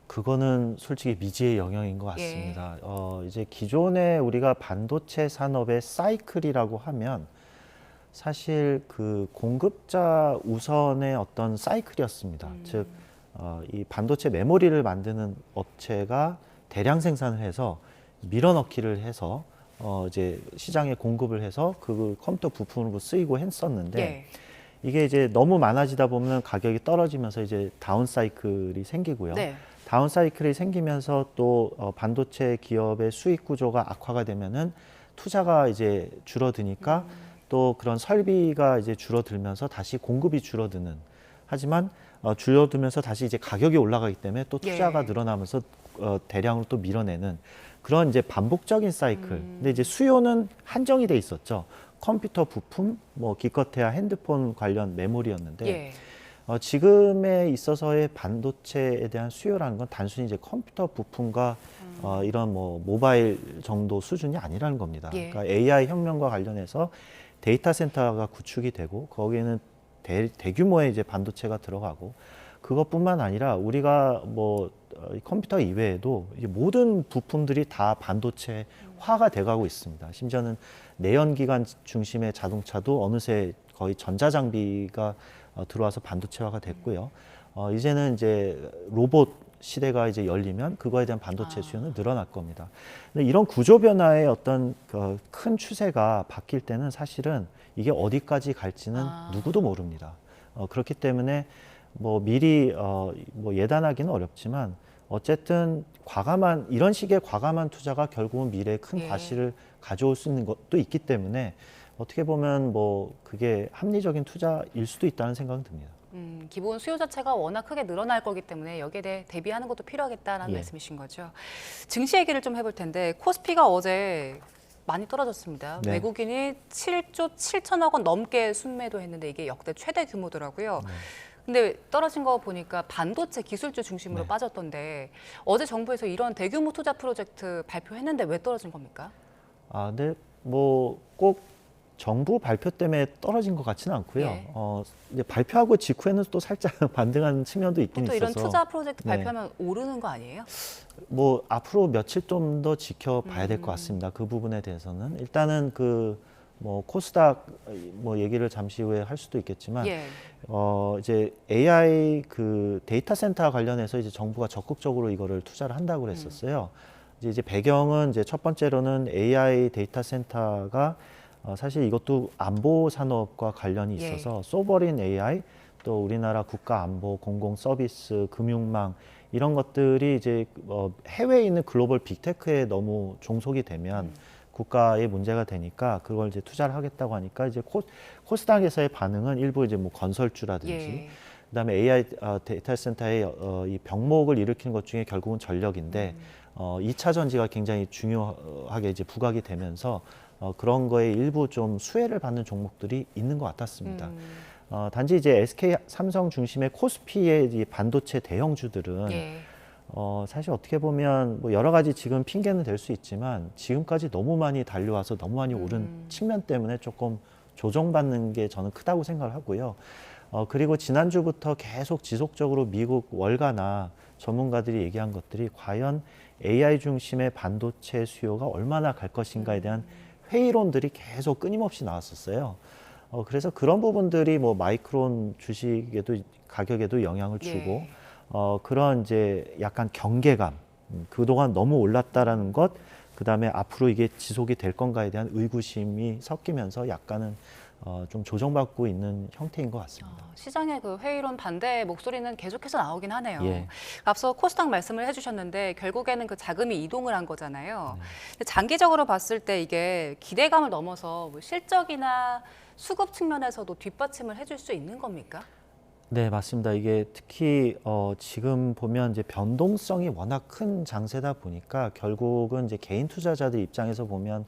그거는 솔직히 미지의 영역인 것 같습니다. 이제 기존에 우리가 반도체 산업의 사이클이라고 하면 사실 그 공급자 우선의 어떤 사이클이었습니다. 즉, 이 반도체 메모리를 만드는 업체가 대량 생산을 해서 밀어넣기를 해서 이제 시장에 공급을 해서 그 컴퓨터 부품으로 쓰이고 했었는데 이게 이제 너무 많아지다 보면 가격이 떨어지면서 이제 다운 사이클이 생기고요. 다운 사이클이 생기면서 또 반도체 기업의 수익 구조가 악화가 되면은 투자가 이제 줄어드니까 또 그런 설비가 이제 줄어들면서 다시 공급이 줄어드는. 하지만 줄어들면서 다시 이제 가격이 올라가기 때문에 또 투자가 늘어나면서 대량으로 또 밀어내는 그런 이제 반복적인 사이클. 근데 이제 수요는 한정이 돼 있었죠. 컴퓨터 부품, 뭐 기껏해야 핸드폰 관련 메모리였는데 지금에 있어서의 반도체에 대한 수요라는 건 단순히 이제 컴퓨터 부품과 이런 뭐 모바일 정도 수준이 아니라는 겁니다. 그러니까 AI 혁명과 관련해서 데이터 센터가 구축이 되고 거기에는 대규모의 이제 반도체가 들어가고 그것뿐만 아니라 우리가 뭐 컴퓨터 이외에도 이제 모든 부품들이 다 반도체화가 돼가고 있습니다. 심지어는 내연기관 중심의 자동차도 어느새 거의 전자장비가 들어와서 반도체화가 됐고요. 이제는 이제 로봇 시대가 이제 열리면 그거에 대한 반도체 수요는 늘어날 겁니다. 근데 이런 구조 변화의 어떤 큰 추세가 바뀔 때는 사실은 이게 어디까지 갈지는 누구도 모릅니다. 그렇기 때문에 뭐 미리 뭐 예단하기는 어렵지만 어쨌든 이런 식의 과감한 투자가 결국은 미래에 큰 과실을 가져올 수 있는 것도 있기 때문에 어떻게 보면 뭐 그게 합리적인 투자일 수도 있다는 생각은 듭니다. 기본 수요 자체가 워낙 크게 늘어날 거기 때문에 여기에 대해 대비하는 것도 필요하겠다라는 말씀이신 거죠. 증시 얘기를 좀 해볼 텐데 코스피가 어제 많이 떨어졌습니다. 외국인이 7조 7천억 원 넘게 순매도했는데 이게 역대 최대 규모더라고요. 근데 떨어진 거 보니까 반도체 기술주 중심으로 빠졌던데 어제 정부에서 이런 대규모 투자 프로젝트 발표했는데 왜 떨어진 겁니까? 근데 뭐 꼭 정부 발표 때문에 떨어진 것 같지는 않고요. 이제 발표하고 직후에는 또 살짝 반등하는 측면도 있긴 또 있어서. 이런 투자 프로젝트 발표하면 오르는 거 아니에요? 뭐 앞으로 며칠 좀 더 지켜봐야 될 것 같습니다. 그 부분에 대해서는 일단은 그 뭐 코스닥 뭐 얘기를 잠시 후에 할 수도 있겠지만 이제 AI 그 데이터 센터 관련해서 이제 정부가 적극적으로 이거를 투자를 한다고 그랬었어요. 이제 배경은 이제 첫 번째로는 AI 데이터 센터가 사실 이것도 안보 산업과 관련이 있어서 소버린 AI, 또 우리나라 국가 안보, 공공 서비스, 금융망 이런 것들이 이제 해외에 있는 글로벌 빅테크에 너무 종속이 되면 국가의 문제가 되니까 그걸 이제 투자를 하겠다고 하니까 이제 코스닥에서의 반응은 일부 이제 뭐 건설주라든지 그다음에 AI 데이터 센터의 이 병목을 일으키는 것 중에 결국은 전력인데 2차 전지가 굉장히 중요하게 이제 부각이 되면서 그런 거에 일부 좀 수혜를 받는 종목들이 있는 것 같았습니다. 단지 이제 SK 삼성 중심의 코스피의 이 반도체 대형주들은 사실 어떻게 보면 뭐 여러 가지 지금 핑계는 될 수 있지만 지금까지 너무 많이 달려와서 너무 많이 오른 측면 때문에 조금 조정받는 게 저는 크다고 생각을 하고요. 그리고 지난주부터 계속 지속적으로 미국 월가나 전문가들이 얘기한 것들이 과연 AI 중심의 반도체 수요가 얼마나 갈 것인가에 대한 회의론들이 계속 끊임없이 나왔었어요. 그래서 그런 부분들이 뭐 마이크론 주식에도 가격에도 영향을 주고 그런 이제 약간 경계감, 그동안 너무 올랐다라는 것, 그다음에 앞으로 이게 지속이 될 건가에 대한 의구심이 섞이면서 약간은 좀 조정받고 있는 형태인 것 같습니다. 시장의 그 회의론 반대 목소리는 계속해서 나오긴 하네요. 앞서 코스닥 말씀을 해주셨는데 결국에는 그 자금이 이동을 한 거잖아요. 근데 장기적으로 봤을 때 이게 기대감을 넘어서 뭐 실적이나 수급 측면에서도 뒷받침을 해줄 수 있는 겁니까? 네, 맞습니다. 이게 특히 지금 보면 이제 변동성이 워낙 큰 장세다 보니까 결국은 이제 개인 투자자들 입장에서 보면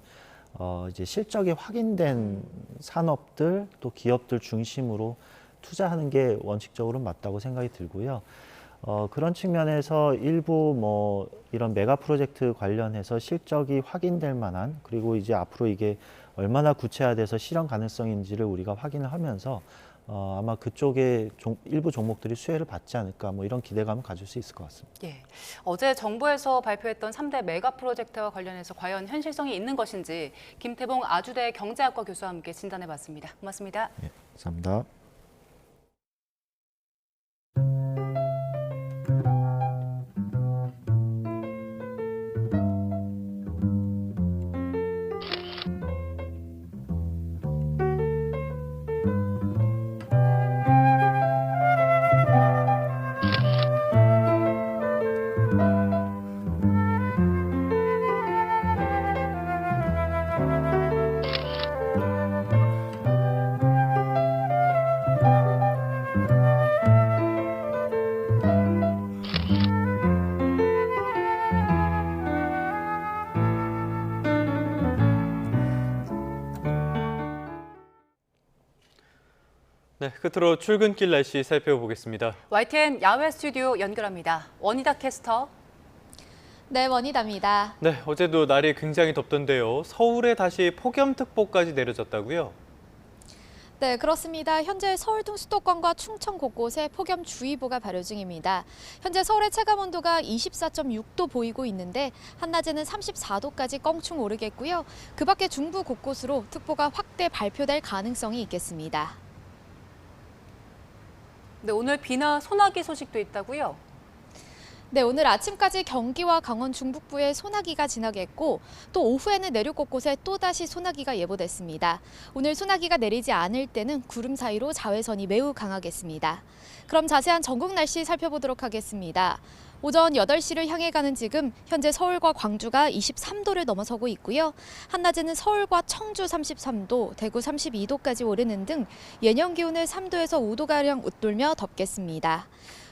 이제 실적이 확인된 산업들 또 기업들 중심으로 투자하는 게 원칙적으로 맞다고 생각이 들고요. 그런 측면에서 일부 뭐 이런 메가 프로젝트 관련해서 실적이 확인될 만한, 그리고 이제 앞으로 이게 얼마나 구체화돼서 실현 가능성인지를 우리가 확인을 하면서 아마 그쪽에 일부 종목들이 수혜를 받지 않을까, 뭐 이런 기대감을 가질 수 있을 것 같습니다. 어제 정부에서 발표했던 3대 메가 프로젝트와 관련해서 과연 현실성이 있는 것인지 김태봉 아주대 경제학과 교수와 함께 진단해봤습니다. 고맙습니다. 감사합니다. 네, 끝으로 출근길 날씨 살펴보겠습니다. YTN 야외 스튜디오 연결합니다. 원희다 캐스터. 네, 원희다입니다. 네, 어제도 날이 굉장히 덥던데요. 서울에 다시 폭염특보까지 내려졌다고요? 네, 그렇습니다. 현재 서울 등 수도권과 충청 곳곳에 폭염주의보가 발효 중입니다. 현재 서울의 체감온도가 24.6도 보이고 있는데 한낮에는 34도까지 껑충 오르겠고요. 그 밖에 중부 곳곳으로 특보가 확대 발표될 가능성이 있겠습니다. 네, 오늘 비나 소나기 소식도 있다고요? 네, 오늘 아침까지 경기와 강원 중북부에 소나기가 지나겠고 또 오후에는 내륙 곳곳에 또다시 소나기가 예보됐습니다. 오늘 소나기가 내리지 않을 때는 구름 사이로 자외선이 매우 강하겠습니다. 그럼 자세한 전국 날씨 살펴보도록 하겠습니다. 오전 8시를 향해 가는 지금 현재 서울과 광주가 23도를 넘어서고 있고요. 한낮에는 서울과 청주 33도, 대구 32도까지 오르는 등 예년 기온을 3도에서 5도가량 웃돌며 덥겠습니다.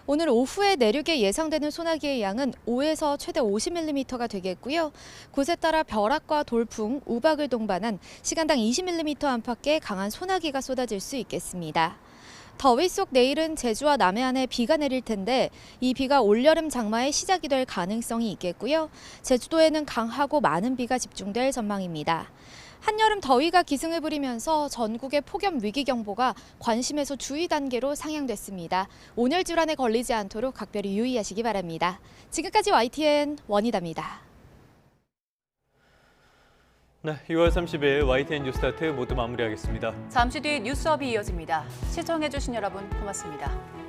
오늘 오후에 내륙에 예상되는 소나기의 양은 5에서 최대 50mm가 되겠고요. 곳에 따라 벼락과 돌풍, 우박을 동반한 시간당 20mm 안팎의 강한 소나기가 쏟아질 수 있겠습니다. 더위 속 내일은 제주와 남해안에 비가 내릴 텐데 이 비가 올여름 장마의 시작이 될 가능성이 있겠고요. 제주도에는 강하고 많은 비가 집중될 전망입니다. 한여름 더위가 기승을 부리면서 전국의 폭염 위기경보가 관심에서 주의 단계로 상향됐습니다. 온열 질환에 걸리지 않도록 각별히 유의하시기 바랍니다. 지금까지 YTN 원희다입니다. 네, 6월 30일 YTN 뉴스타트 모두 마무리하겠습니다. 잠시 뒤 뉴스업이 이어집니다. 시청해주신 여러분 고맙습니다.